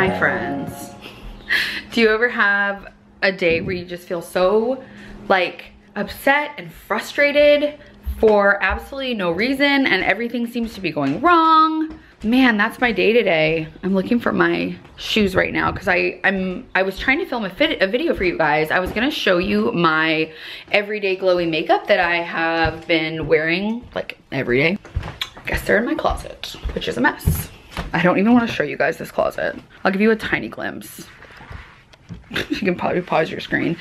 My friends, do you ever have a day where you just feel so like upset and frustrated for absolutely no reason and everything seems to be going wrong? Man, that's my day today. I'm looking for my shoes right now because I was trying to film a video for you guys. I was gonna show you my everyday glowy makeup that I have been wearing like every day. I guess they're in my closet, which is a mess. I don't even want to show you guys this closet. I'll give you a tiny glimpse. You can probably pause your screen.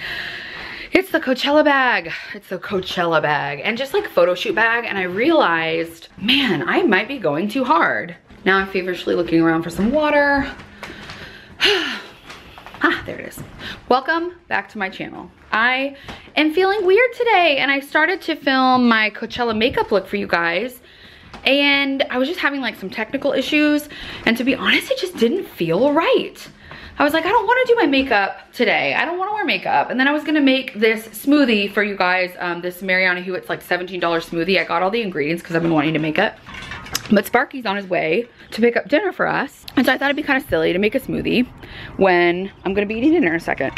It's the Coachella bag. It's the Coachella bag and just like photo shoot bag. And I realized, man, I might be going too hard. Now I'm feverishly looking around for some water. Ah, there it is. Welcome back to my channel. I am feeling weird today and I started to film my Coachella makeup look for you guys. And I was just having like some technical issues. And to be honest, it just didn't feel right. I was like, I don't want to do my makeup today. I don't want to wear makeup. And then I was going to make this smoothie for you guys. This Mariana Hewitt's like $17 smoothie. I got all the ingredients because I've been wanting to make it. But Sparky's on his way to pick up dinner for us. And so I thought it'd be kind of silly to make a smoothie when I'm going to be eating dinner in a second.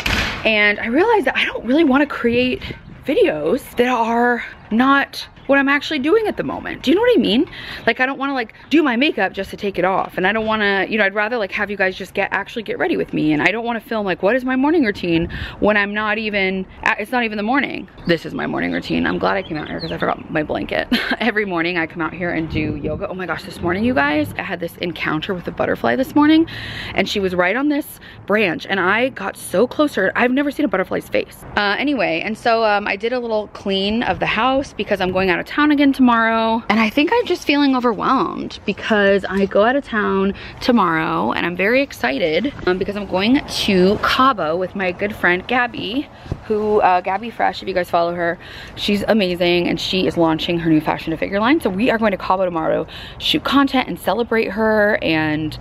And I realized that I don't really want to create videos that are not what I'm actually doing at the moment. Do you know what I mean? Like, I don't want to like do my makeup just to take it off. And I don't want to, you know, I'd rather like have you guys just actually get ready with me. And I don't want to film like, what is my morning routine when I'm not even, it's not even the morning. This is my morning routine. I'm glad I came out here because I forgot my blanket. Every morning I come out here and do yoga. Oh my gosh, this morning, you guys, I had this encounter with a butterfly this morning and she was right on this branch and I got so close to her. I've never seen a butterfly's face. Anyway, and so I did a little clean of the house because I'm going out of town again tomorrow. And I think I'm just feeling overwhelmed because I go out of town tomorrow and I'm very excited because I'm going to Cabo with my good friend Gabby, who, Gabby Fresh, if you guys follow her, she's amazing and she is launching her new fashion to figure line. So we are going to Cabo tomorrow, shoot content and celebrate her, and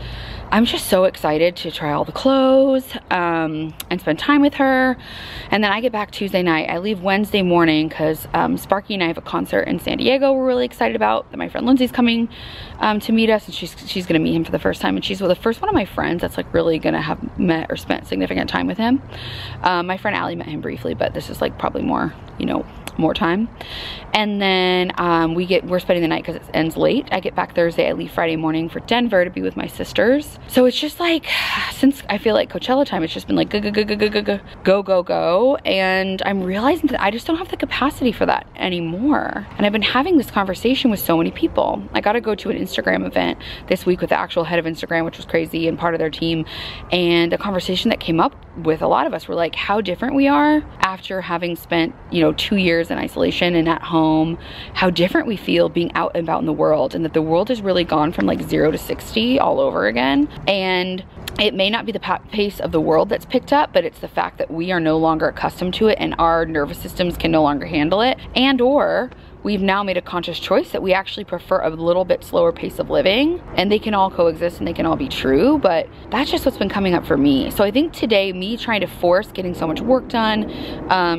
I'm just so excited to try all the clothes and spend time with her. And then I get back Tuesday night. I leave Wednesday morning because Sparky and I have a concert in San Diego we're really excited about, that my friend Lindsay's coming to meet us, and she's gonna meet him for the first time, and she's the first one of my friends that's like really gonna have met or spent significant time with him. My friend Allie met him briefly, but this is like probably more, you know, more time. And then we're spending the night because it ends late. I get back Thursday. I leave Friday morning for Denver to be with my sisters. So it's just like, since I feel like Coachella time, it's just been like go. And I'm realizing that I just don't have the capacity for that anymore. And I've been having this conversation with so many people. I got to go to an Instagram event this week with the actual head of Instagram, which was crazy, and part of their team. And the conversation that came up with a lot of us were like how different we are after having spent, you know, 2 years in isolation and at home, how different we feel being out and about in the world, and that the world has really gone from like 0 to 60 all over again. And it may not be the pace of the world that's picked up, but it's the fact that we are no longer accustomed to it and our nervous systems can no longer handle it. And or we've now made a conscious choice that we actually prefer a little bit slower pace of living, and they can all coexist and they can all be true, but that's just what's been coming up for me. So I think today, me trying to force getting so much work done,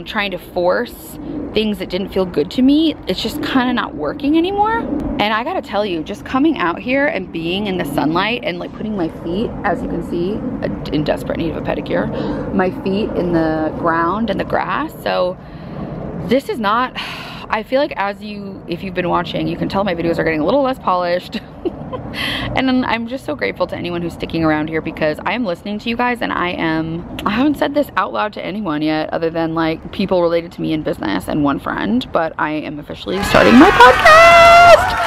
trying to force things that didn't feel good to me, it's just kind of not working anymore. And I gotta tell you, just coming out here and being in the sunlight and like putting my feet, as you can see, in desperate need of a pedicure, my feet in the ground and the grass. So this is not, I feel like if you've been watching, you can tell my videos are getting a little less polished. And I'm just so grateful to anyone who's sticking around here because I am listening to you guys, and I haven't said this out loud to anyone yet other than like people related to me in business and one friend, but I am officially starting my podcast.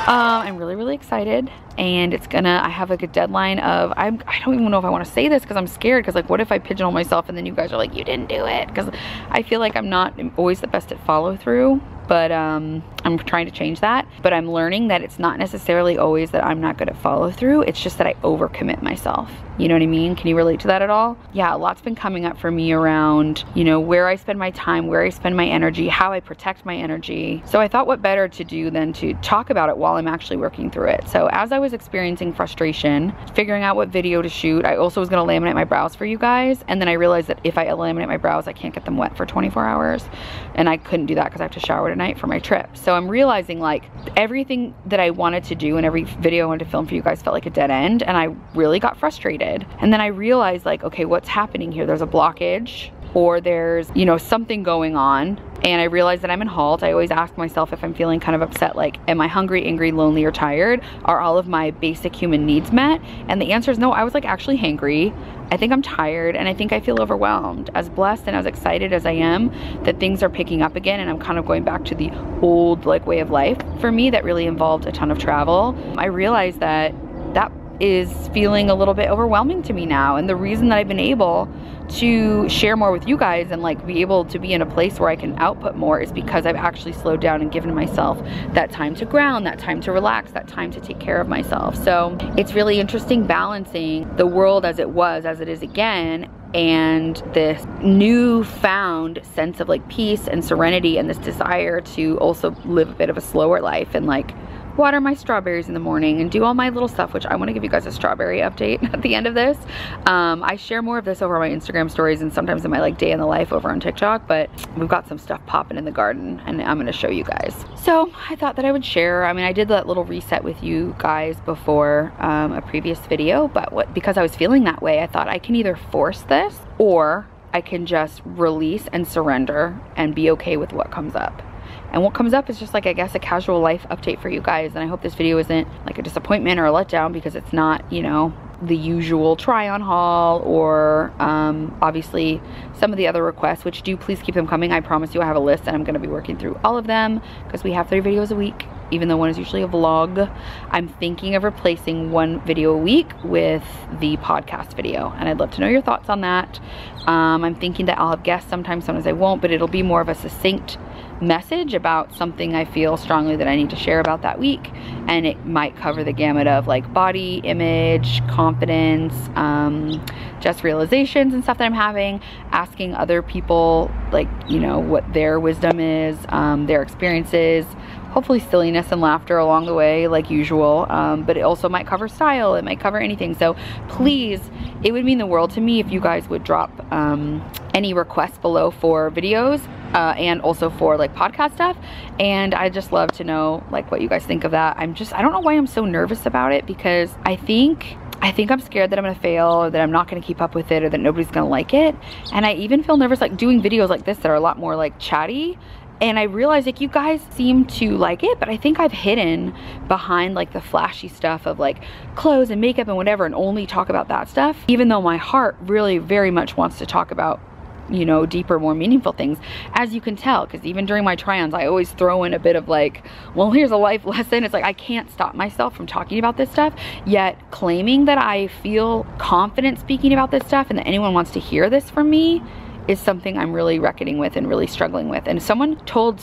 I'm really excited, and I have like a deadline of, I don't even know if I want to say this because I'm scared, because like what if I pigeonhole myself and then you guys are like, you didn't do it, because I feel like I'm not always the best at follow through. But I'm trying to change that. But I'm learning that it's not necessarily always that I'm not good at follow through. It's just that I overcommit myself. You know what I mean? Can you relate to that at all? Yeah, a lot's been coming up for me around, you know, where I spend my time, where I spend my energy, how I protect my energy. So I thought what better to do than to talk about it while I'm actually working through it. So as I was experiencing frustration, figuring out what video to shoot, I also was gonna laminate my brows for you guys. And then I realized that if I laminate my brows, I can't get them wet for 24 hours. And I couldn't do that because I have to shower tonight for my trip. So I'm realizing like everything that I wanted to do and every video I wanted to film for you guys felt like a dead end, and I really got frustrated. And then I realized like, okay, what's happening here? There's a blockage, or there's, you know, something going on. And I realized that I'm in halt. I always ask myself if I'm feeling kind of upset, like, am I hungry, angry, lonely, or tired? Are all of my basic human needs met? And the answer is no. I was like actually hangry. I think I'm tired, and I think I feel overwhelmed. As blessed and as excited as I am that things are picking up again, and I'm kind of going back to the old like way of life for me that really involved a ton of travel, I realized that that is feeling a little bit overwhelming to me now. And the reason that I've been able to share more with you guys and like be able to be in a place where I can output more is because I've actually slowed down and given myself that time to ground, that time to relax, that time to take care of myself. So it's really interesting balancing the world as it was, as it is again, and this newfound sense of like peace and serenity, and this desire to also live a bit of a slower life and like water my strawberries in the morning and do all my little stuff, which I want to give you guys a strawberry update at the end of this. I share more of this over my Instagram stories and sometimes in my like day in the life over on TikTok, but we've got some stuff popping in the garden and I'm going to show you guys. So I thought that I would share. I mean, I did that little reset with you guys before a previous video, but because I was feeling that way, I thought I can either force this or I can just release and surrender and be okay with what comes up. And what comes up is just like, I guess, a casual life update for you guys. And I hope this video isn't like a disappointment or a letdown, because it's not, you know, the usual try on haul or obviously some of the other requests, which do please keep them coming. I promise you I have a list and I'm going to be working through all of them because we have 3 videos a week, even though one is usually a vlog. I'm thinking of replacing 1 video a week with the podcast video, and I'd love to know your thoughts on that. I'm thinking that I'll have guests sometimes I won't, but it'll be more of a succinct message about something I feel strongly that I need to share about that week, and it might cover the gamut of like body image, confidence, just realizations and stuff that I'm having, asking other people like, you know, what their wisdom is, their experiences, hopefully silliness and laughter along the way like usual, but it also might cover style, it might cover anything. So please, it would mean the world to me if you guys would drop any requests below for videos and also for like podcast stuff, and I just love to know like what you guys think of that. I don't know why I'm so nervous about it, because I think I'm scared that I'm gonna fail, or that I'm not gonna keep up with it, or that nobody's gonna like it. And I even feel nervous like doing videos like this that are a lot more like chatty. And I realize like you guys seem to like it, but I think I've hidden behind like the flashy stuff of like clothes and makeup and whatever, and only talk about that stuff, even though my heart really very much wants to talk about, you know, deeper, more meaningful things, as you can tell, because even during my try-ons I always throw in a bit of like, well, here's a life lesson. It's like I can't stop myself from talking about this stuff, yet claiming that I feel confident speaking about this stuff and that anyone wants to hear this from me is something I'm really reckoning with and really struggling with. And someone said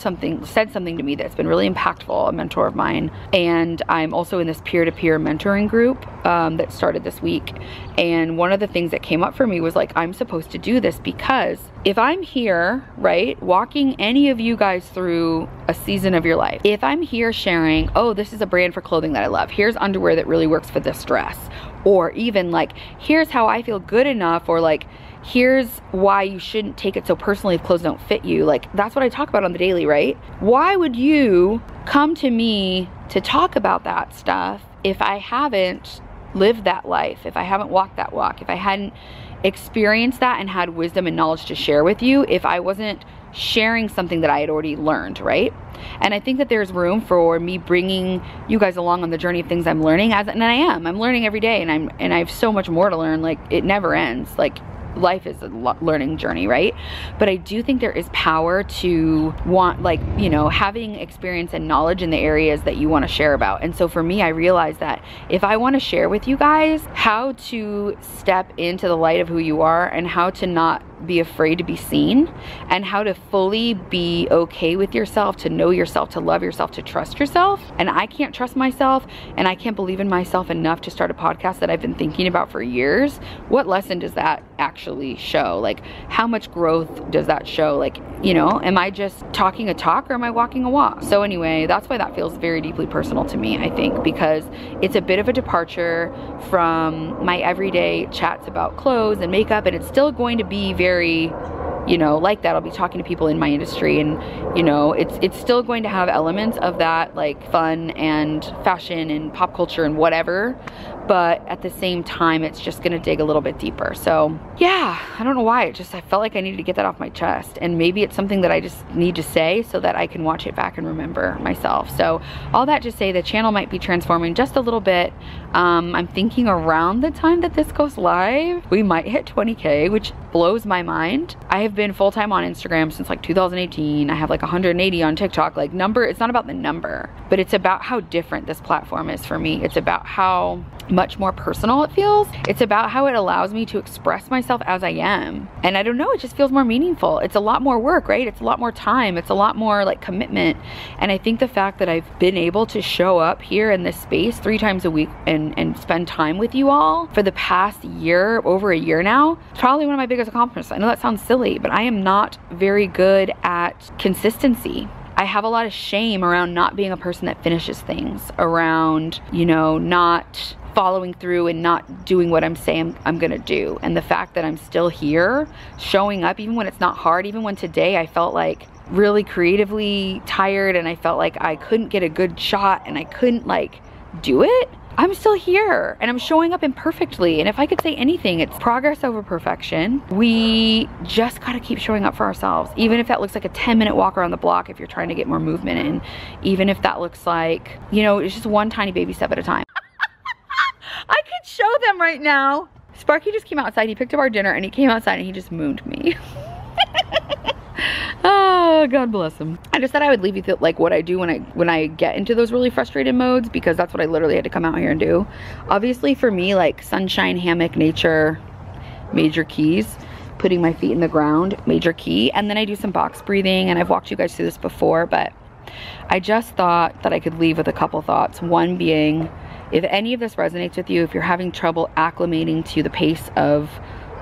something to me that's been really impactful, a mentor of mine, and I'm also in this peer-to-peer mentoring group that started this week. And one of the things that came up for me was like, I'm supposed to do this because if I'm here, right, walking any of you guys through a season of your life, if I'm here sharing, oh, this is a brand for clothing that I love, here's underwear that really works for this dress, or even like, here's how I feel good enough, or like, here's why you shouldn't take it so personally if clothes don't fit you. Like, that's what I talk about on the daily, right? Why would you come to me to talk about that stuff if I haven't lived that life, if I haven't walked that walk, if I hadn't experienced that and had wisdom and knowledge to share with you, if I wasn't sharing something that I had already learned, right? And I think that there's room for me bringing you guys along on the journey of things I'm learning, and I'm learning every day, and I have so much more to learn. Like, it never ends. Like, life is a learning journey, right? But I do think there is power to want, like, you know, having experience and knowledge in the areas that you want to share about. And so for me, I realized that if I want to share with you guys how to step into the light of who you are, and how to not be afraid to be seen, and how to fully be okay with yourself, to know yourself, to love yourself, to trust yourself. And I can't trust myself, and I can't believe in myself enough to start a podcast that I've been thinking about for years. What lesson does that actually show? Like, how much growth does that show? Like, you know, am I just talking a talk, or am I walking a walk? So anyway, that's why that feels very deeply personal to me, I think, because it's a bit of a departure from my everyday chats about clothes and makeup, and it's still going to be very you know, like that. I'll be talking to people in my industry, and you know, it's still going to have elements of that, like fun and fashion and pop culture and whatever, but at the same time it's just gonna dig a little bit deeper. So yeah, I don't know why, I felt like I needed to get that off my chest, and maybe it's something that I just need to say so that I can watch it back and remember myself. So all that to say, the channel might be transforming just a little bit. I'm thinking around the time that this goes live, we might hit 20K, which blows my mind. I have been full-time on Instagram since like 2018. I have like 180 on TikTok. Like it's not about the number, but it's about how different this platform is for me. It's about how much more personal it feels. It's about how it allows me to express myself as I am. And I don't know, it just feels more meaningful. It's a lot more work, right? It's a lot more time. It's a lot more like commitment. And I think the fact that I've been able to show up here in this space 3 times a week and spend time with you all for the past year, over a year now, it's probably one of my biggest accomplishments. I know that sounds silly, but I am not very good at consistency. I have a lot of shame around not being a person that finishes things, around, you know, not following through and not doing what I'm saying I'm gonna do. And the fact that I'm still here, showing up, even when it's not hard, even when today I felt like really creatively tired and I felt like I couldn't get a good shot and I couldn't like do it, I'm still here and I'm showing up imperfectly. And if I could say anything, it's progress over perfection. We just gotta keep showing up for ourselves. Even if that looks like a 10-minute walk around the block if you're trying to get more movement in. Even if that looks like, you know, it's just one tiny baby step at a time. I could show them right now. Sparky just came outside, he picked up our dinner and he came outside and he just mooned me. Oh, God bless him. I just thought I would leave you with like what I do when I get into those really frustrated modes, because that's what I literally had to come out here and do. Obviously for me, like sunshine, hammock, nature, major keys. Putting my feet in the ground, major key. And then I do some box breathing, and I've walked you guys through this before, but I just thought that I could leave with a couple thoughts. One being, if any of this resonates with you, if you're having trouble acclimating to the pace of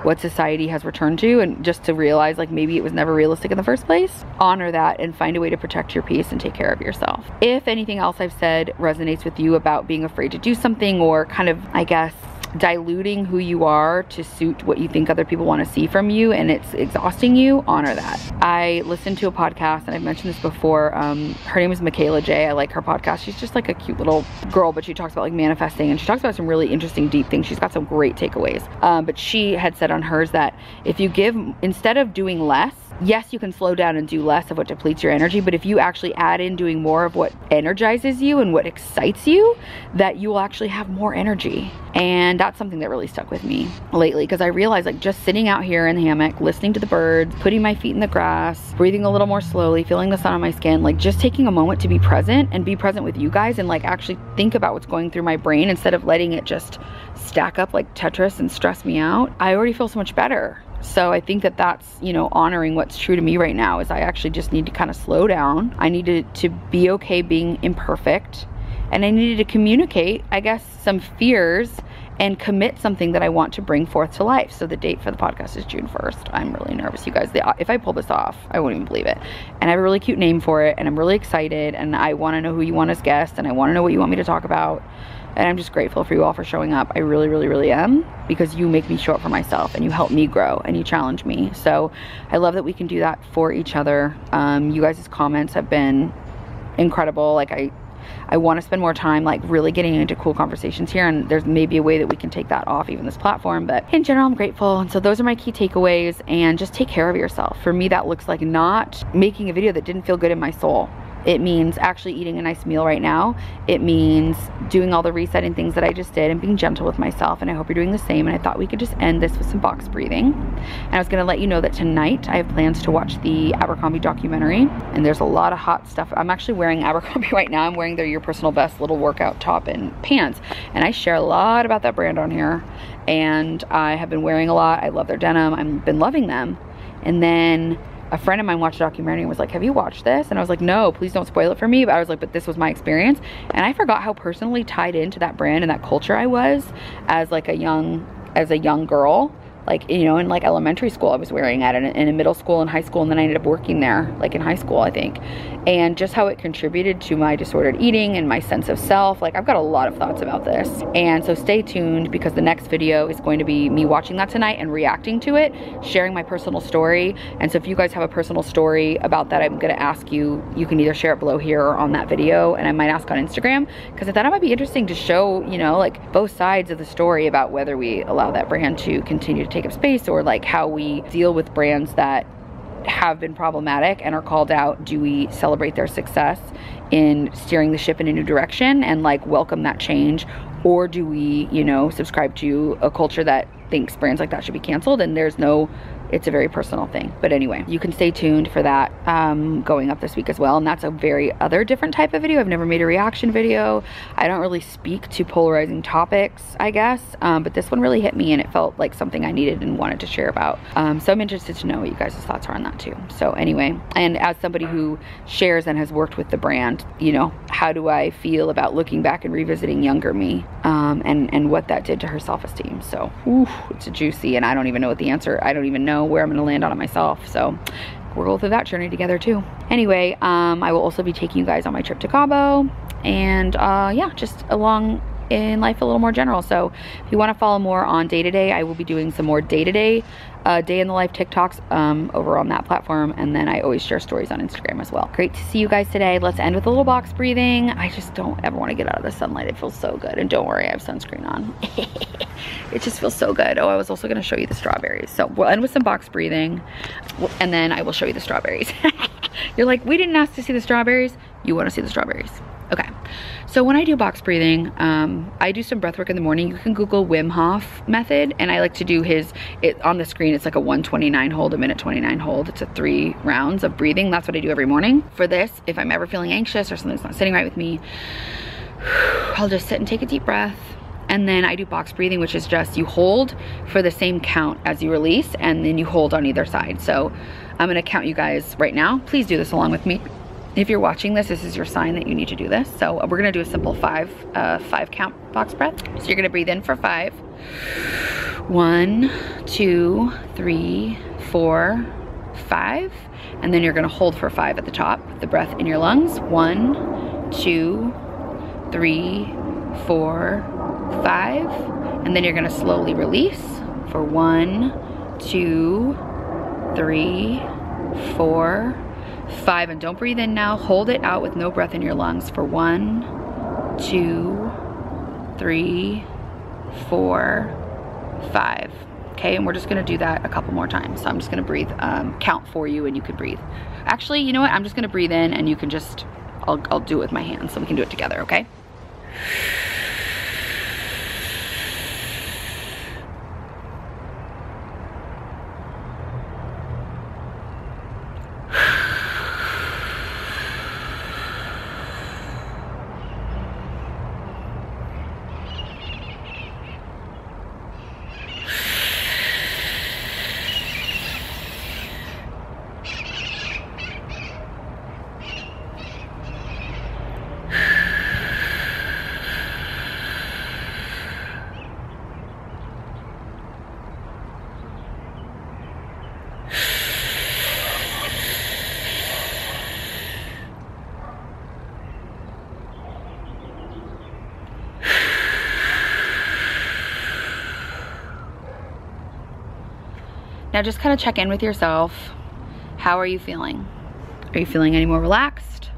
what society has returned to, and just to realize like maybe it was never realistic in the first place, honor that and find a way to protect your peace and take care of yourself. If anything else I've said resonates with you about being afraid to do something, or kind of, I guess, diluting who you are to suit what you think other people want to see from you and it's exhausting you, honor that. I listened to a podcast, and I've mentioned this before. Her name is Michaela J. I like her podcast. She's just like a cute little girl, but she talks about like manifesting, and she talks about some really interesting deep things. She's got some great takeaways. But she had said on hers that if you give, instead of doing less, yes, you can slow down and do less of what depletes your energy, but if you actually add in doing more of what energizes you and what excites you, that you will actually have more energy. And that's something that really stuck with me lately, because I realized like just sitting out here in the hammock, listening to the birds, putting my feet in the grass, breathing a little more slowly, feeling the sun on my skin, like just taking a moment to be present and be present with you guys and like actually think about what's going through my brain instead of letting it just stack up like Tetris and stress me out. I already feel so much better. So I think that that's, you know, honoring what's true to me right now, is I actually just need to kind of slow down. I needed to be okay being imperfect, and I needed to communicate, I guess, some fears and commit something that I want to bring forth to life. So the date for the podcast is June 1st. I'm really nervous, you guys. If I pull this off, I won't even believe it. And I have a really cute name for it, and I'm really excited, and I want to know who you want as guests, and I want to know what you want me to talk about. And I'm just grateful for you all for showing up. I really, really, really am, because you make me show up for myself, and you help me grow, and you challenge me. So I love that we can do that for each other. You guys' comments have been incredible. Like I want to spend more time like really getting into cool conversations here, and there's maybe a way that we can take that off even this platform. But in general, I'm grateful. And so those are my key takeaways. And just take care of yourself. For me, that looks like not making a video that didn't feel good in my soul. It means actually eating a nice meal right now. It means doing all the resetting things that I just did and being gentle with myself. And I hope you're doing the same. And I thought we could just end this with some box breathing. And I was gonna let you know that tonight I have plans to watch the Abercrombie documentary. And there's a lot of hot stuff. I'm actually wearing Abercrombie right now. I'm wearing their Your Personal Best little workout top and pants. And I share a lot about that brand on here. And I have been wearing a lot. I love their denim. I've been loving them. And then a friend of mine watched a documentary and was like, have you watched this? And I was like, no, please don't spoil it for me. But I was like, but this was my experience. And I forgot how personally tied into that brand and that culture I was as like a young girl. Like, you know, in like elementary school I was wearing it, and in middle school and high school, and then I ended up working there like in high school, I think. and just how it contributed to my disordered eating and my sense of self. Like, I've got a lot of thoughts about this. And so stay tuned, because the next video is going to be me watching that tonight and reacting to it, sharing my personal story. And so if you guys have a personal story about that, I'm gonna ask you, you can either share it below here or on that video, and I might ask on Instagram, because I thought it might be interesting to show, you know, like both sides of the story about whether we allow that brand to continue to take up space, or like how we deal with brands that have been problematic and are called out. Do we celebrate their success in steering the ship in a new direction and like welcome that change, or do we, you know, subscribe to a culture that thinks brands like that should be canceled? And there's no, it's a very personal thing. But anyway, you can stay tuned for that going up this week as well. And that's a very other different type of video. I've never made a reaction video. I don't really speak to polarizing topics, I guess. But this one really hit me, and it felt like something I needed and wanted to share about. So I'm interested to know what you guys' thoughts are on that too. So anyway, and as somebody who shares and has worked with the brand, you know, how do I feel about looking back and revisiting younger me, and what that did to her self-esteem. So, ooh, it's juicy, and I don't even know what the answer, I don't even know where I'm gonna land on it myself. So we'll go through that journey together too. Anyway, I will also be taking you guys on my trip to Cabo, and yeah, just along in life a little more general. So if you want to follow more on day-to-day, I will be doing some more day-to-day day in the life TikToks over on that platform, and then I always share stories on Instagram as well. Great to see you guys today. Let's end with a little box breathing. I just don't ever want to get out of the sunlight. It feels so good. And don't worry, I have sunscreen on. It just feels so good. Oh, I was also going to show you the strawberries. So we'll end with some box breathing, and then I will show you the strawberries. You're like, we didn't ask to see the strawberries. You want to see the strawberries. Okay, so when I do box breathing, I do some breath work in the morning. You can Google Wim Hof method, and I like to do it on the screen. It's like a 129 hold, a minute 29 hold. It's a 3 rounds of breathing. That's what I do every morning. For this, if I'm ever feeling anxious or something's not sitting right with me, I'll just sit and take a deep breath. And then I do box breathing, which is just you hold for the same count as you release, and then you hold on either side. So I'm gonna count you guys right now. Please do this along with me. If you're watching this, this is your sign that you need to do this. So we're gonna do a simple 5 count box breath. So you're gonna breathe in for 5. 1, 2, 3, 4, 5. And then you're gonna hold for 5 at the top, the breath in your lungs. 1, 2, 3, 4, 5. And then you're gonna slowly release for 1, 2, 3, 4, 5. And don't breathe in now. Hold it out with no breath in your lungs for 1, 2, 3, 4, 5. Okay, and we're just gonna do that a couple more times. So I'm just gonna breathe, count for you, and you can breathe. Actually, you know what? I'm just gonna breathe in, and you can just, I'll do it with my hands, so we can do it together, okay? Now just kind of check in with yourself. How are you feeling? Are you feeling any more relaxed?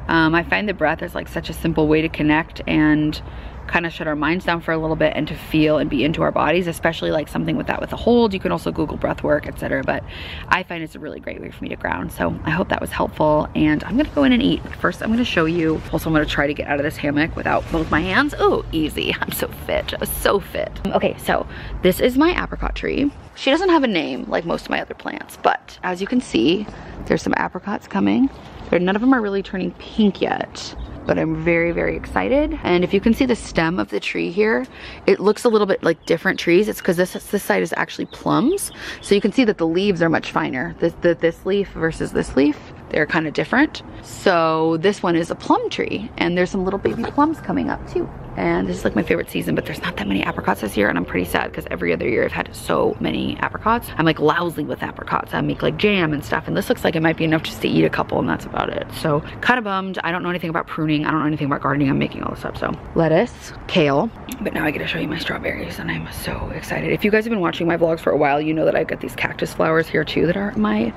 I find the breath is like such a simple way to connect and kind of shut our minds down for a little bit and to feel and be into our bodies, especially like something with a hold. You can also Google breath work, etc. But I find it's a really great way for me to ground. So I hope that was helpful, and I'm gonna go in and eat. But first I'm gonna show you. Also, I'm gonna try to get out of this hammock without both my hands. Oh, easy. I'm so fit. I'm so fit. Okay, so this is my apricot tree. She doesn't have a name like most of my other plants, but as you can see, there's some apricots coming. None of them are really turning pink yet, but I'm very, very excited. And if you can see the stem of the tree here, it looks a little bit like different trees. It's because this side is actually plums. So you can see that the leaves are much finer. This leaf versus this leaf, they're kind of different. So this one is a plum tree, and there's some little baby plums coming up too. and this is like my favorite season, but there's not that many apricots this year, and I'm pretty sad because every other year I've had so many apricots. I'm like lousy with apricots. I make like jam and stuff, and this looks like it might be enough just to eat a couple, and that's about it. So kind of bummed. I don't know anything about pruning. I don't know anything about gardening. I'm making all this up. So lettuce, kale, but now I get to show you my strawberries, and I'm so excited. If you guys have been watching my vlogs for a while, you know that I've got these cactus flowers here too that are my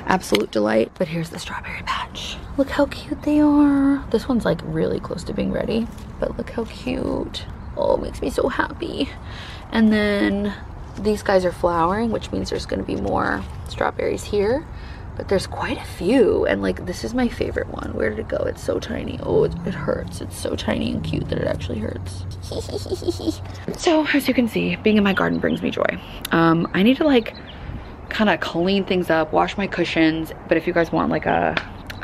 absolute delight. But here's the strawberry patch. Look how cute they are. This one's like really close to being ready, but look how cute. Oh, it makes me so happy. And then these guys are flowering, which means there's gonna be more strawberries here, but there's quite a few. And like, this is my favorite one. Where did it go? It's so tiny. Oh, it hurts. It's so tiny and cute that it actually hurts. So as you can see, being in my garden brings me joy. I need to like kind of clean things up, wash my cushions. But if you guys want like a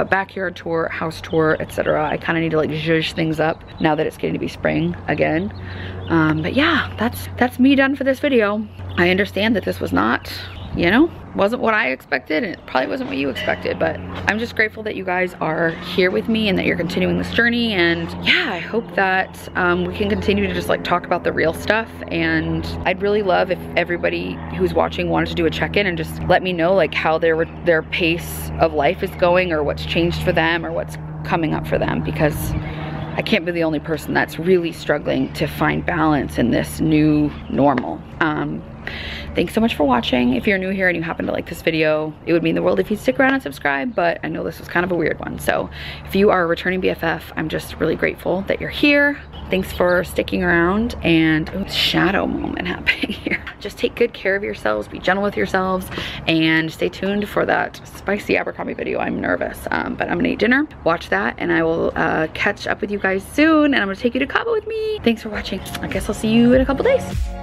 backyard tour, house tour, etc., I kind of need to like zhuzh things up now that it's getting to be spring again. But yeah, that's me done for this video. I understand that this was not, you know, wasn't what I expected, and it probably wasn't what you expected, but I'm just grateful that you guys are here with me and that you're continuing this journey. And yeah, I hope that we can continue to just like talk about the real stuff. And I'd really love if everybody who's watching wanted to do a check-in and just let me know like how their pace of life is going, or what's changed for them, or what's coming up for them, because I can't be the only person that's really struggling to find balance in this new normal. Thanks so much for watching. If you're new here and you happen to like this video, it would mean the world if you'd stick around and subscribe, but I know this was kind of a weird one. So if you are a returning BFF, I'm just really grateful that you're here. Thanks for sticking around. And shadow moment happening here. Just take good care of yourselves, be gentle with yourselves, and stay tuned for that spicy Abercrombie video. I'm nervous, but I'm gonna eat dinner, watch that, and I will catch up with you guys soon, and I'm gonna take you to Cabo with me. Thanks for watching. I guess I'll see you in a couple days.